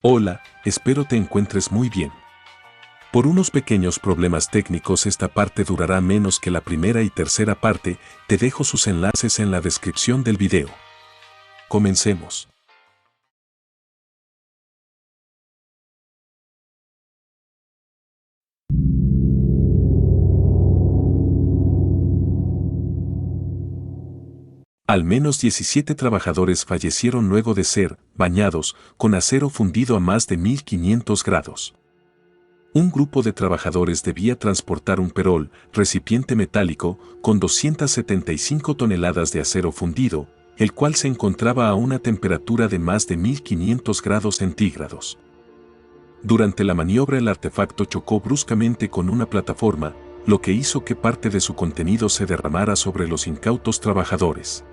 Hola, espero te encuentres muy bien. Por unos pequeños problemas técnicos esta parte durará menos que la primera y tercera parte, te dejo sus enlaces en la descripción del video. Comencemos. Al menos 17 trabajadores fallecieron luego de ser bañados con acero fundido a más de 1500 grados. Un grupo de trabajadores debía transportar un perol, recipiente metálico, con 275 toneladas de acero fundido, el cual se encontraba a una temperatura de más de 1500 grados centígrados. Durante la maniobra el artefacto chocó bruscamente con una plataforma, lo que hizo que parte de su contenido se derramara sobre los incautos trabajadores.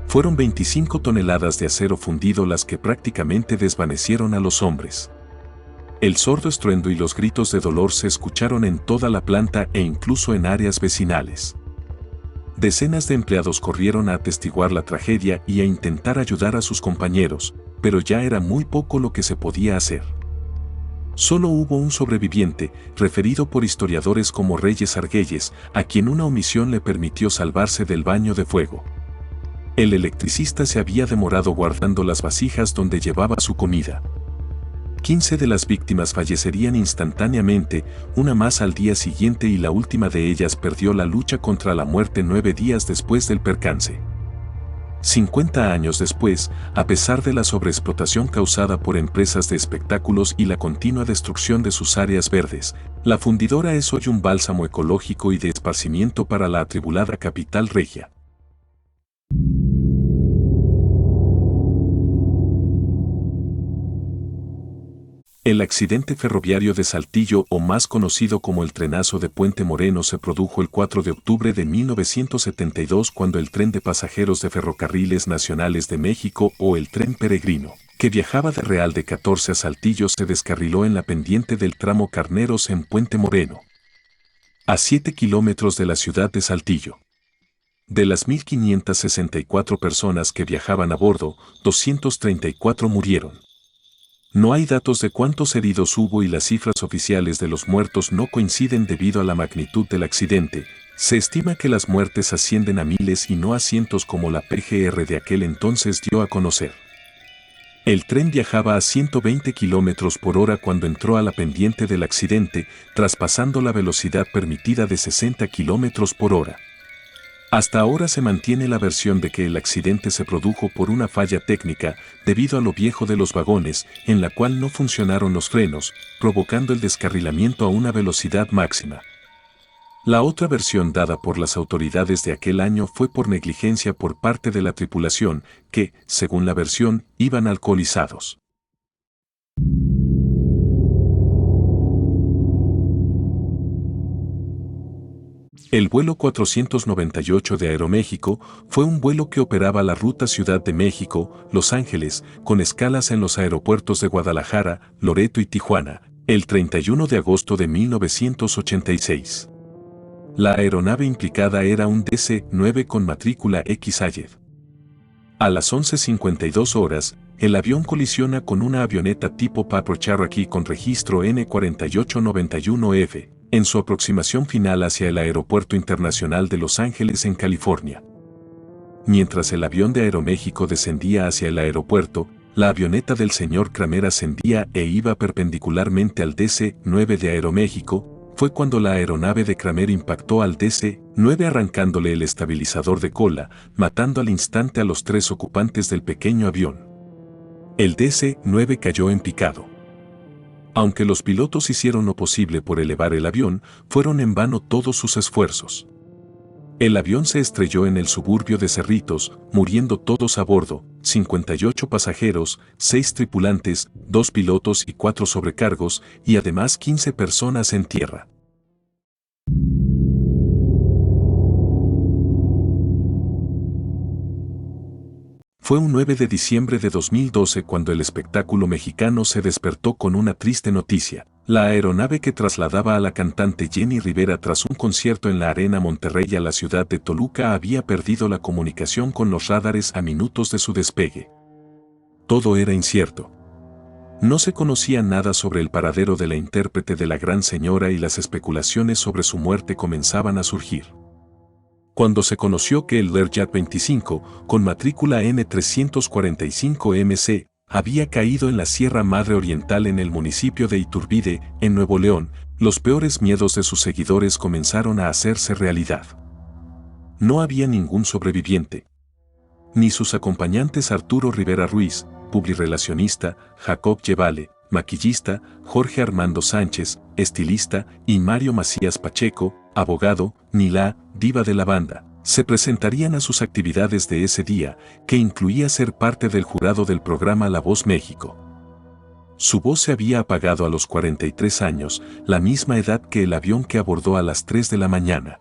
Fueron 25 toneladas de acero fundido las que prácticamente desvanecieron a los hombres. El sordo estruendo y los gritos de dolor se escucharon en toda la planta e incluso en áreas vecinales. Decenas de empleados corrieron a atestiguar la tragedia y a intentar ayudar a sus compañeros, pero ya era muy poco lo que se podía hacer. Solo hubo un sobreviviente, referido por historiadores como Reyes Argüelles, a quien una omisión le permitió salvarse del baño de fuego. El electricista se había demorado guardando las vasijas donde llevaba su comida. 15 de las víctimas fallecerían instantáneamente, una más al día siguiente y la última de ellas perdió la lucha contra la muerte 9 días después del percance. 50 años después, a pesar de la sobreexplotación causada por empresas de espectáculos y la continua destrucción de sus áreas verdes, la fundidora es hoy un bálsamo ecológico y de esparcimiento para la atribulada capital regia. El accidente ferroviario de Saltillo, o más conocido como el trenazo de Puente Moreno, se produjo el 4 de octubre de 1972 cuando el tren de pasajeros de Ferrocarriles Nacionales de México, o el Tren Peregrino, que viajaba de Real de 14 a Saltillo, se descarriló en la pendiente del tramo Carneros en Puente Moreno, a 7 kilómetros de la ciudad de Saltillo. De las 1.564 personas que viajaban a bordo, 234 murieron. No hay datos de cuántos heridos hubo y las cifras oficiales de los muertos no coinciden debido a la magnitud del accidente. Se estima que las muertes ascienden a miles y no a cientos como la PGR de aquel entonces dio a conocer. El tren viajaba a 120 km por hora cuando entró a la pendiente del accidente, traspasando la velocidad permitida de 60 km por hora. Hasta ahora se mantiene la versión de que el accidente se produjo por una falla técnica debido a lo viejo de los vagones, en la cual no funcionaron los frenos, provocando el descarrilamiento a una velocidad máxima. La otra versión dada por las autoridades de aquel año fue por negligencia por parte de la tripulación, que, según la versión, iban alcoholizados. El vuelo 498 de Aeroméxico fue un vuelo que operaba la ruta Ciudad de México, Los Ángeles, con escalas en los aeropuertos de Guadalajara, Loreto y Tijuana, el 31 de agosto de 1986. La aeronave implicada era un DC-9 con matrícula XAYED. A las 11:52 horas, el avión colisiona con una avioneta tipo Papa Cherokee con registro N4891F, en su aproximación final hacia el Aeropuerto Internacional de Los Ángeles en California. Mientras el avión de Aeroméxico descendía hacia el aeropuerto, la avioneta del señor Kramer ascendía e iba perpendicularmente al DC-9 de Aeroméxico. Fue cuando la aeronave de Kramer impactó al DC-9 arrancándole el estabilizador de cola, matando al instante a los 3 ocupantes del pequeño avión. El DC-9 cayó en picado. Aunque los pilotos hicieron lo posible por elevar el avión, fueron en vano todos sus esfuerzos. El avión se estrelló en el suburbio de Cerritos, muriendo todos a bordo, 58 pasajeros, 6 tripulantes, 2 pilotos y 4 sobrecargos, y además 15 personas en tierra. Fue un 9 de diciembre de 2012 cuando el espectáculo mexicano se despertó con una triste noticia. La aeronave que trasladaba a la cantante Jenny Rivera tras un concierto en la Arena Monterrey a la ciudad de Toluca había perdido la comunicación con los radares a minutos de su despegue. Todo era incierto. No se conocía nada sobre el paradero de la intérprete de la Gran Señora y las especulaciones sobre su muerte comenzaban a surgir. Cuando se conoció que el Learjet 25, con matrícula N345MC, había caído en la Sierra Madre Oriental en el municipio de Iturbide, en Nuevo León, los peores miedos de sus seguidores comenzaron a hacerse realidad. No había ningún sobreviviente. Ni sus acompañantes Arturo Rivera Ruiz, publirelacionista, Jacob Llevale, maquillista, Jorge Armando Sánchez, estilista, y Mario Macías Pacheco, abogado, ni la diva de la banda, se presentarían a sus actividades de ese día, que incluía ser parte del jurado del programa La Voz México. Su voz se había apagado a los 43 años, la misma edad que el avión que abordó a las 3 de la mañana.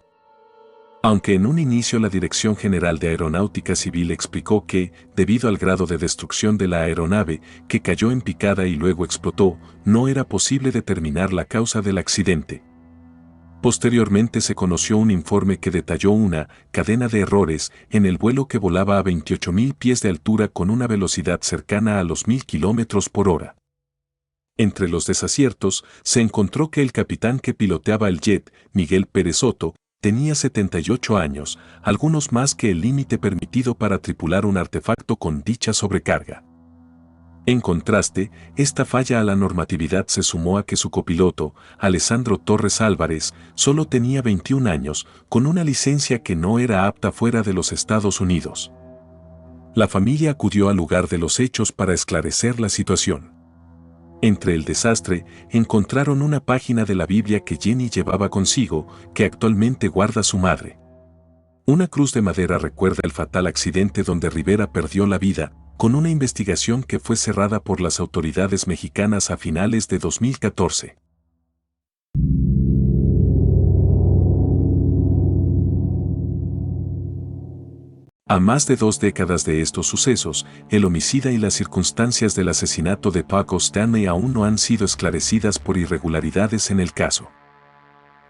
Aunque en un inicio la Dirección General de Aeronáutica Civil explicó que, debido al grado de destrucción de la aeronave, que cayó en picada y luego explotó, no era posible determinar la causa del accidente. Posteriormente se conoció un informe que detalló una cadena de errores en el vuelo que volaba a 28.000 pies de altura con una velocidad cercana a los 1.000 kilómetros por hora. Entre los desaciertos, se encontró que el capitán que piloteaba el jet, Miguel Pérez Soto, tenía 78 años, algunos más que el límite permitido para tripular un artefacto con dicha sobrecarga. En contraste, esta falla a la normatividad se sumó a que su copiloto, Alessandro Torres Álvarez, solo tenía 21 años, con una licencia que no era apta fuera de los Estados Unidos. La familia acudió al lugar de los hechos para esclarecer la situación. Entre el desastre, encontraron una página de la Biblia que Jenny llevaba consigo, que actualmente guarda su madre. Una cruz de madera recuerda el fatal accidente donde Rivera perdió la vida, con una investigación que fue cerrada por las autoridades mexicanas a finales de 2014. A más de 2 décadas de estos sucesos, el homicida y las circunstancias del asesinato de Paco Stanley aún no han sido esclarecidas por irregularidades en el caso.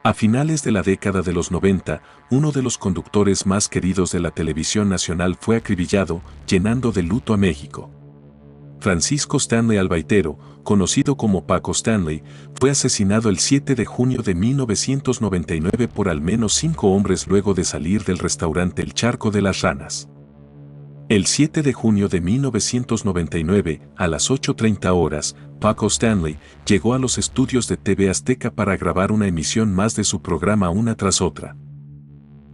A finales de la década de los 90, uno de los conductores más queridos de la televisión nacional fue acribillado, llenando de luto a México. Francisco Stanley Albaitero, conocido como Paco Stanley, fue asesinado el 7 de junio de 1999 por al menos 5 hombres luego de salir del restaurante El Charco de las Ranas. El 7 de junio de 1999, a las 8:30 horas, Paco Stanley llegó a los estudios de TV Azteca para grabar una emisión más de su programa una tras otra.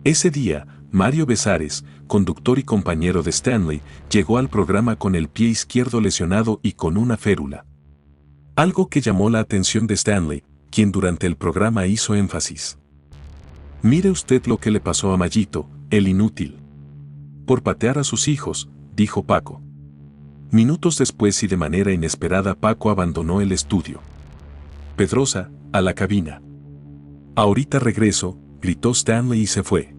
Ese día, Mario Besares, conductor y compañero de Stanley, llegó al programa con el pie izquierdo lesionado y con una férula. Algo que llamó la atención de Stanley, quien durante el programa hizo énfasis. «Mire usted lo que le pasó a Mayito, el inútil. Por patear a sus hijos», dijo Paco. Minutos después y de manera inesperada Paco abandonó el estudio. «Pedrosa, a la cabina». «Ahorita regreso», gritó Stanley y se fue.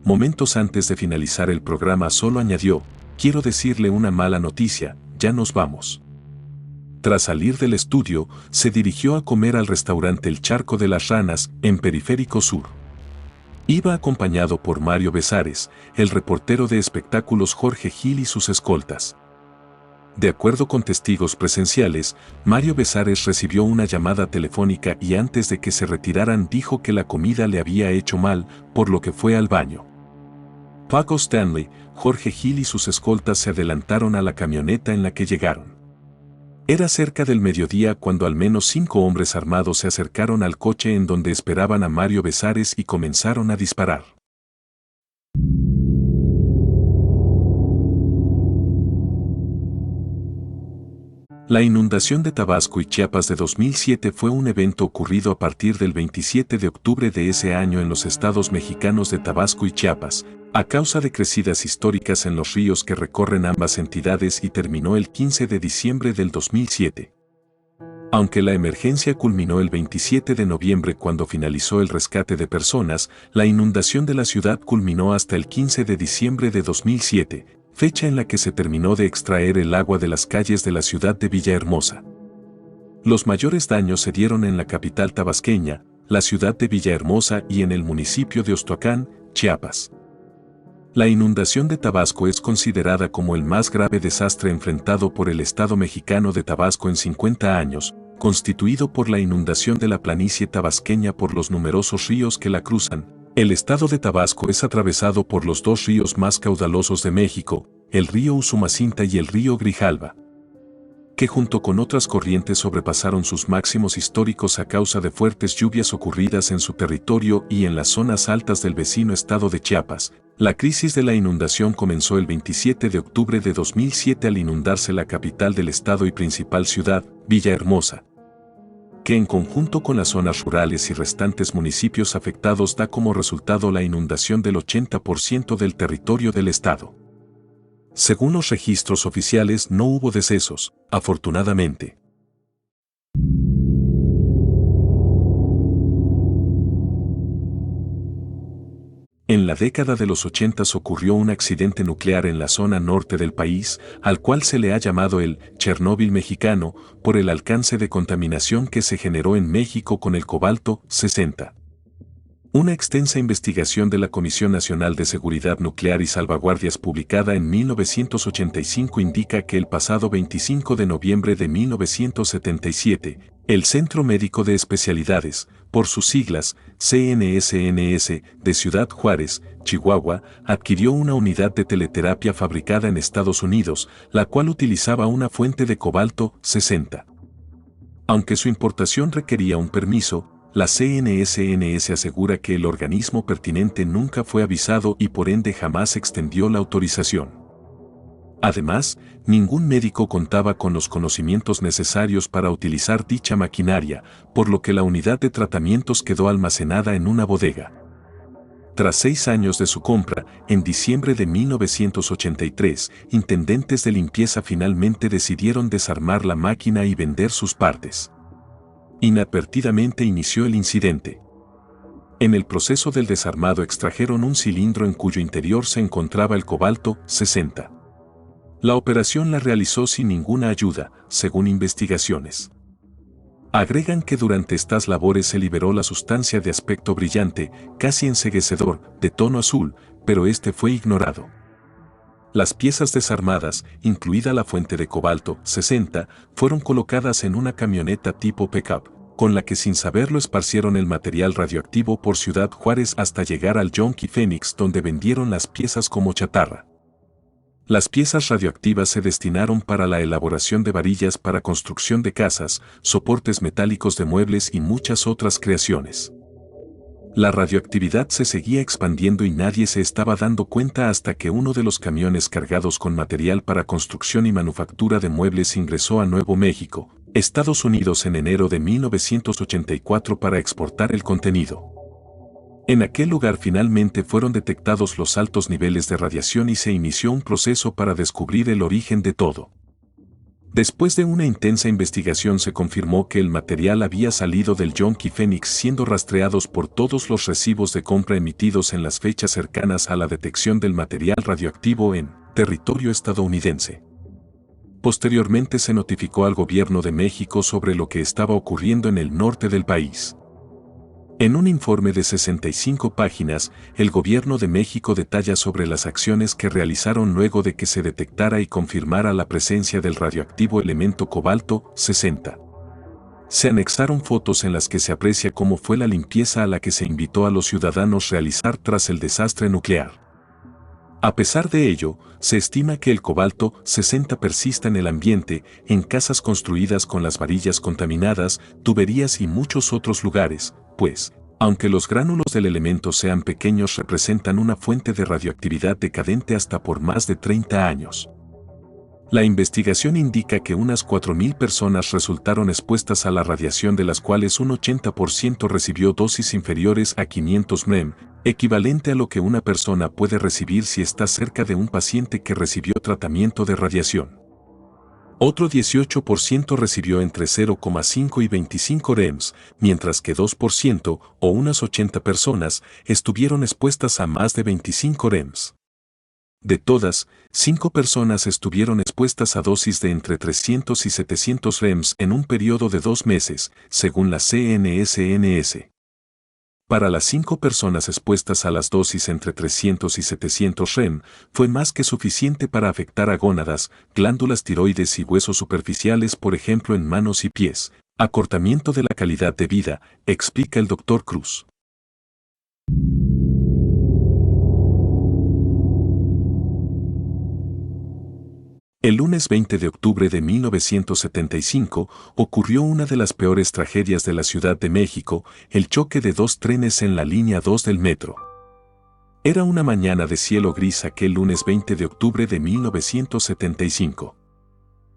Momentos antes de finalizar el programa solo añadió, «Quiero decirle una mala noticia, ya nos vamos». Tras salir del estudio, se dirigió a comer al restaurante El Charco de las Ranas, en Periférico Sur. Iba acompañado por Mario Besares, el reportero de espectáculos Jorge Gil y sus escoltas. De acuerdo con testigos presenciales, Mario Besares recibió una llamada telefónica y antes de que se retiraran dijo que la comida le había hecho mal, por lo que fue al baño. Paco Stanley, Jorge Gil y sus escoltas se adelantaron a la camioneta en la que llegaron. Era cerca del mediodía cuando al menos 5 hombres armados se acercaron al coche en donde esperaban a Mario Besares y comenzaron a disparar. La inundación de Tabasco y Chiapas de 2007 fue un evento ocurrido a partir del 27 de octubre de ese año en los estados mexicanos de Tabasco y Chiapas, a causa de crecidas históricas en los ríos que recorren ambas entidades y terminó el 15 de diciembre del 2007. Aunque la emergencia culminó el 27 de noviembre cuando finalizó el rescate de personas, la inundación de la ciudad culminó hasta el 15 de diciembre de 2007, fecha en la que se terminó de extraer el agua de las calles de la ciudad de Villahermosa. Los mayores daños se dieron en la capital tabasqueña, la ciudad de Villahermosa y en el municipio de Ostoacán, Chiapas. La inundación de Tabasco es considerada como el más grave desastre enfrentado por el Estado mexicano de Tabasco en 50 años, constituido por la inundación de la planicie tabasqueña por los numerosos ríos que la cruzan. El estado de Tabasco es atravesado por los dos ríos más caudalosos de México, el río Usumacinta y el río Grijalva, que junto con otras corrientes sobrepasaron sus máximos históricos a causa de fuertes lluvias ocurridas en su territorio y en las zonas altas del vecino estado de Chiapas. La crisis de la inundación comenzó el 27 de octubre de 2007 al inundarse la capital del estado y principal ciudad, Villahermosa, que en conjunto con las zonas rurales y restantes municipios afectados da como resultado la inundación del 80% del territorio del estado. Según los registros oficiales no hubo decesos, afortunadamente. En la década de los 80 ocurrió un accidente nuclear en la zona norte del país, al cual se le ha llamado el Chernóbil mexicano, por el alcance de contaminación que se generó en México con el cobalto-60. Una extensa investigación de la Comisión Nacional de Seguridad Nuclear y Salvaguardias publicada en 1985 indica que el pasado 25 de noviembre de 1977, el Centro Médico de Especialidades, por sus siglas, CNSNS, de Ciudad Juárez, Chihuahua, adquirió una unidad de teleterapia fabricada en Estados Unidos, la cual utilizaba una fuente de cobalto-60. Aunque su importación requería un permiso, la CNSNS asegura que el organismo pertinente nunca fue avisado y por ende jamás extendió la autorización. Además, ningún médico contaba con los conocimientos necesarios para utilizar dicha maquinaria, por lo que la unidad de tratamientos quedó almacenada en una bodega. Tras 6 años de su compra, en diciembre de 1983, intendentes de limpieza finalmente decidieron desarmar la máquina y vender sus partes. Inadvertidamente inició el incidente. En el proceso del desarmado extrajeron un cilindro en cuyo interior se encontraba el cobalto-60. La operación la realizó sin ninguna ayuda, según investigaciones. Agregan que durante estas labores se liberó la sustancia de aspecto brillante, casi enceguecedor, de tono azul, pero este fue ignorado. Las piezas desarmadas, incluida la fuente de cobalto-60, fueron colocadas en una camioneta tipo pickup, con la que sin saberlo esparcieron el material radioactivo por Ciudad Juárez hasta llegar al Yonki Phoenix, donde vendieron las piezas como chatarra. Las piezas radioactivas se destinaron para la elaboración de varillas para construcción de casas, soportes metálicos de muebles y muchas otras creaciones. La radioactividad se seguía expandiendo y nadie se estaba dando cuenta hasta que uno de los camiones cargados con material para construcción y manufactura de muebles ingresó a Nuevo México, Estados Unidos en enero de 1984 para exportar el contenido. En aquel lugar finalmente fueron detectados los altos niveles de radiación y se inició un proceso para descubrir el origen de todo. Después de una intensa investigación se confirmó que el material había salido del Yonki Phoenix siendo rastreados por todos los recibos de compra emitidos en las fechas cercanas a la detección del material radioactivo en territorio estadounidense. Posteriormente se notificó al gobierno de México sobre lo que estaba ocurriendo en el norte del país. En un informe de 65 páginas, el gobierno de México detalla sobre las acciones que realizaron luego de que se detectara y confirmara la presencia del radioactivo elemento cobalto-60. Se anexaron fotos en las que se aprecia cómo fue la limpieza a la que se invitó a los ciudadanos a realizar tras el desastre nuclear. A pesar de ello, se estima que el cobalto-60 persista en el ambiente, en casas construidas con las varillas contaminadas, tuberías y muchos otros lugares, pues, aunque los gránulos del elemento sean pequeños, representan una fuente de radioactividad decadente hasta por más de 30 años. La investigación indica que unas 4.000 personas resultaron expuestas a la radiación, de las cuales un 80% recibió dosis inferiores a 500 mg, equivalente a lo que una persona puede recibir si está cerca de un paciente que recibió tratamiento de radiación. Otro 18% recibió entre 0,5 y 25 rems, mientras que 2%, o unas 80 personas, estuvieron expuestas a más de 25 rems. De todas, 5 personas estuvieron expuestas a dosis de entre 300 y 700 rems en un periodo de 2 meses, según la CNSNS. Para las 5 personas expuestas a las dosis entre 300 y 700 rem, fue más que suficiente para afectar a gónadas, glándulas tiroides y huesos superficiales, por ejemplo en manos y pies. Acortamiento de la calidad de vida, explica el Dr. Cruz. El lunes 20 de octubre de 1975 ocurrió una de las peores tragedias de la Ciudad de México, el choque de 2 trenes en la línea 2 del metro. Era una mañana de cielo gris aquel lunes 20 de octubre de 1975.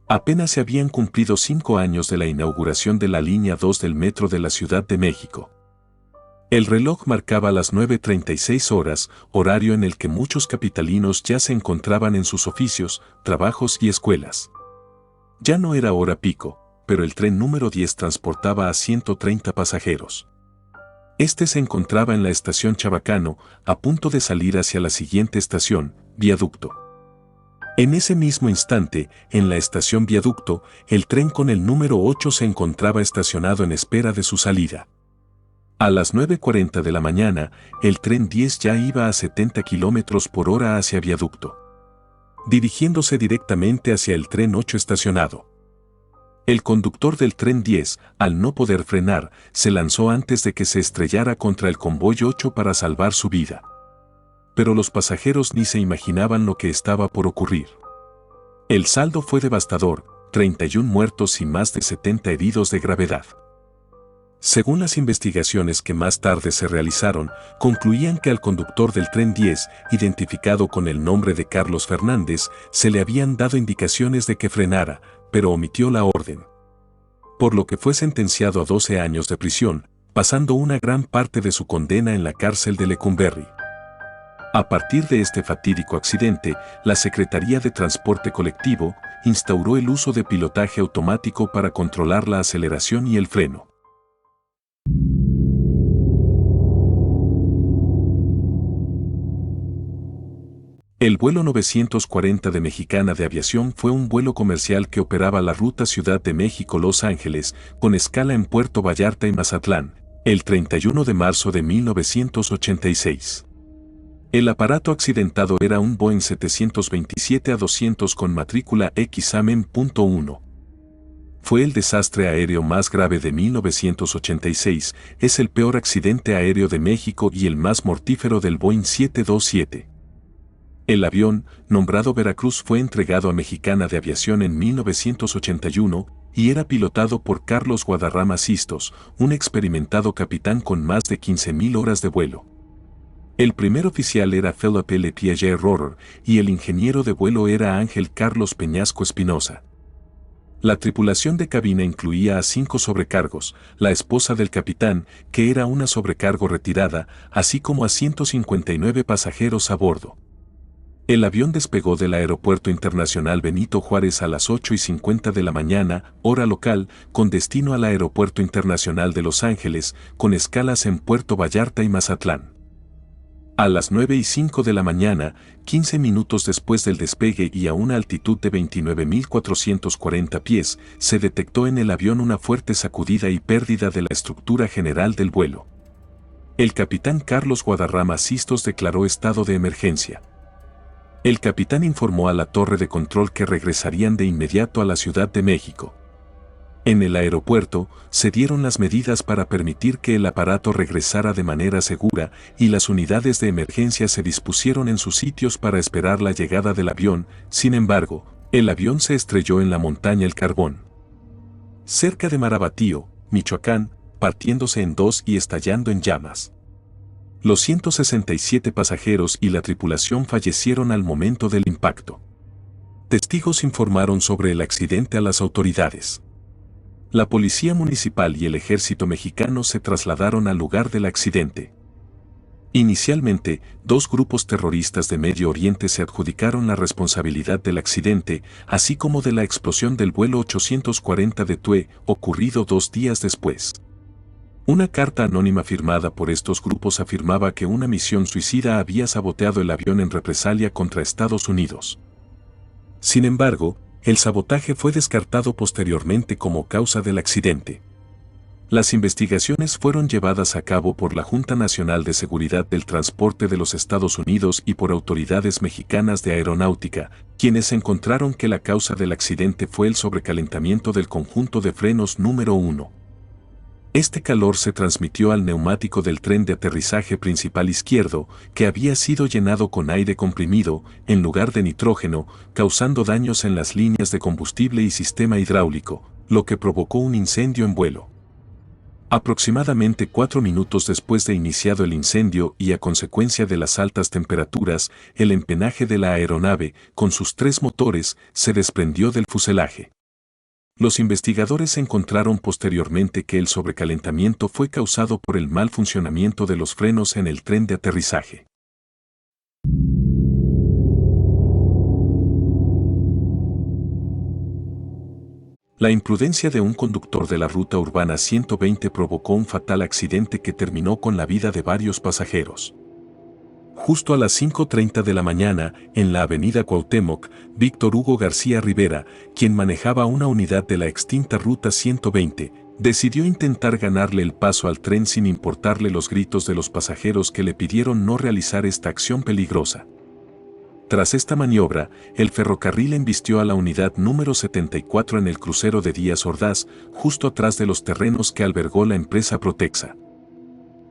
Apenas se habían cumplido 5 años de la inauguración de la línea 2 del metro de la Ciudad de México. El reloj marcaba las 9:36 horas, horario en el que muchos capitalinos ya se encontraban en sus oficios, trabajos y escuelas. Ya no era hora pico, pero el tren número 10 transportaba a 130 pasajeros. Este se encontraba en la estación Chabacano, a punto de salir hacia la siguiente estación, Viaducto. En ese mismo instante, en la estación Viaducto, el tren con el número 8 se encontraba estacionado en espera de su salida. A las 9:40 de la mañana, el tren 10 ya iba a 70 km por hora hacia Viaducto, dirigiéndose directamente hacia el tren 8 estacionado. El conductor del tren 10, al no poder frenar, se lanzó antes de que se estrellara contra el convoy 8 para salvar su vida. Pero los pasajeros ni se imaginaban lo que estaba por ocurrir. El saldo fue devastador, 31 muertos y más de 70 heridos de gravedad. Según las investigaciones que más tarde se realizaron, concluían que al conductor del tren 10, identificado con el nombre de Carlos Fernández, se le habían dado indicaciones de que frenara, pero omitió la orden. Por lo que fue sentenciado a 12 años de prisión, pasando una gran parte de su condena en la cárcel de Lecumberri. A partir de este fatídico accidente, la Secretaría de Transporte Colectivo instauró el uso de pilotaje automático para controlar la aceleración y el freno. El vuelo 940 de Mexicana de Aviación fue un vuelo comercial que operaba la ruta Ciudad de México-Los Ángeles, con escala en Puerto Vallarta y Mazatlán, el 31 de marzo de 1986. El aparato accidentado era un Boeing 727-200 con matrícula XAMEN.1. Fue el desastre aéreo más grave de 1986, es el peor accidente aéreo de México y el más mortífero del Boeing 727. El avión, nombrado Veracruz, fue entregado a Mexicana de Aviación en 1981 y era pilotado por Carlos Guadarrama Sistos, un experimentado capitán con más de 15,000 horas de vuelo. El primer oficial era Philippe Le Piaget Rohrer y el ingeniero de vuelo era Ángel Carlos Peñasco Espinosa. La tripulación de cabina incluía a 5 sobrecargos, la esposa del capitán, que era una sobrecargo retirada, así como a 159 pasajeros a bordo. El avión despegó del Aeropuerto Internacional Benito Juárez a las 8:50 de la mañana, hora local, con destino al Aeropuerto Internacional de Los Ángeles, con escalas en Puerto Vallarta y Mazatlán. A las 9:05 de la mañana, 15 minutos después del despegue y a una altitud de 29.440 pies, se detectó en el avión una fuerte sacudida y pérdida de la estructura general del vuelo. El capitán Carlos Guadarrama Sistos declaró estado de emergencia. El capitán informó a la torre de control que regresarían de inmediato a la Ciudad de México. En el aeropuerto, se dieron las medidas para permitir que el aparato regresara de manera segura y las unidades de emergencia se dispusieron en sus sitios para esperar la llegada del avión. Sin embargo, el avión se estrelló en la montaña El Carbón, cerca de Marabatío, Michoacán, partiéndose en dos y estallando en llamas. Los 167 pasajeros y la tripulación fallecieron al momento del impacto. Testigos informaron sobre el accidente a las autoridades. La policía municipal y el ejército mexicano se trasladaron al lugar del accidente. Inicialmente, 2 grupos terroristas de Medio Oriente se adjudicaron la responsabilidad del accidente, así como de la explosión del vuelo 840 de TUE, ocurrido 2 días después. Una carta anónima firmada por estos grupos afirmaba que una misión suicida había saboteado el avión en represalia contra Estados Unidos. Sin embargo, el sabotaje fue descartado posteriormente como causa del accidente. Las investigaciones fueron llevadas a cabo por la Junta Nacional de Seguridad del Transporte de los Estados Unidos y por autoridades mexicanas de aeronáutica, quienes encontraron que la causa del accidente fue el sobrecalentamiento del conjunto de frenos número 1. Este calor se transmitió al neumático del tren de aterrizaje principal izquierdo, que había sido llenado con aire comprimido, en lugar de nitrógeno, causando daños en las líneas de combustible y sistema hidráulico, lo que provocó un incendio en vuelo. Aproximadamente 4 minutos después de iniciado el incendio y a consecuencia de las altas temperaturas, el empenaje de la aeronave, con sus 3 motores, se desprendió del fuselaje. Los investigadores encontraron posteriormente que el sobrecalentamiento fue causado por el mal funcionamiento de los frenos en el tren de aterrizaje. La imprudencia de un conductor de la ruta urbana 120 provocó un fatal accidente que terminó con la vida de varios pasajeros. Justo a las 5:30 de la mañana, en la avenida Cuauhtémoc, Víctor Hugo García Rivera, quien manejaba una unidad de la extinta ruta 120, decidió intentar ganarle el paso al tren sin importarle los gritos de los pasajeros que le pidieron no realizar esta acción peligrosa. Tras esta maniobra, el ferrocarril embistió a la unidad número 74 en el crucero de Díaz Ordaz, justo atrás de los terrenos que albergó la empresa Protexa.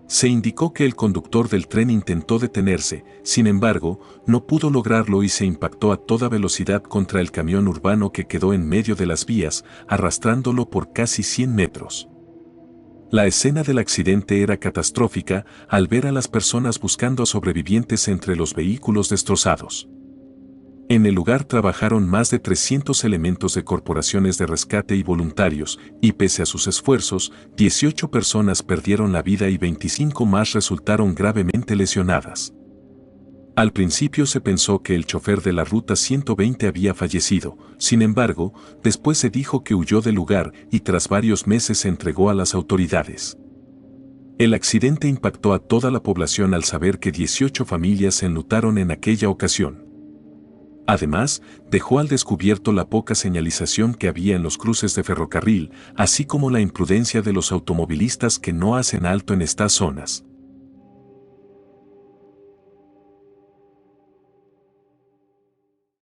Se indicó que el conductor del tren intentó detenerse, sin embargo, no pudo lograrlo y se impactó a toda velocidad contra el camión urbano que quedó en medio de las vías, arrastrándolo por casi 100 metros. La escena del accidente era catastrófica al ver a las personas buscando a sobrevivientes entre los vehículos destrozados. En el lugar trabajaron más de 300 elementos de corporaciones de rescate y voluntarios, y pese a sus esfuerzos, 18 personas perdieron la vida y 25 más resultaron gravemente lesionadas. Al principio se pensó que el chofer de la ruta 120 había fallecido, sin embargo, después se dijo que huyó del lugar y tras varios meses se entregó a las autoridades. El accidente impactó a toda la población al saber que 18 familias se enlutaron en aquella ocasión. Además, dejó al descubierto la poca señalización que había en los cruces de ferrocarril, así como la imprudencia de los automovilistas que no hacen alto en estas zonas.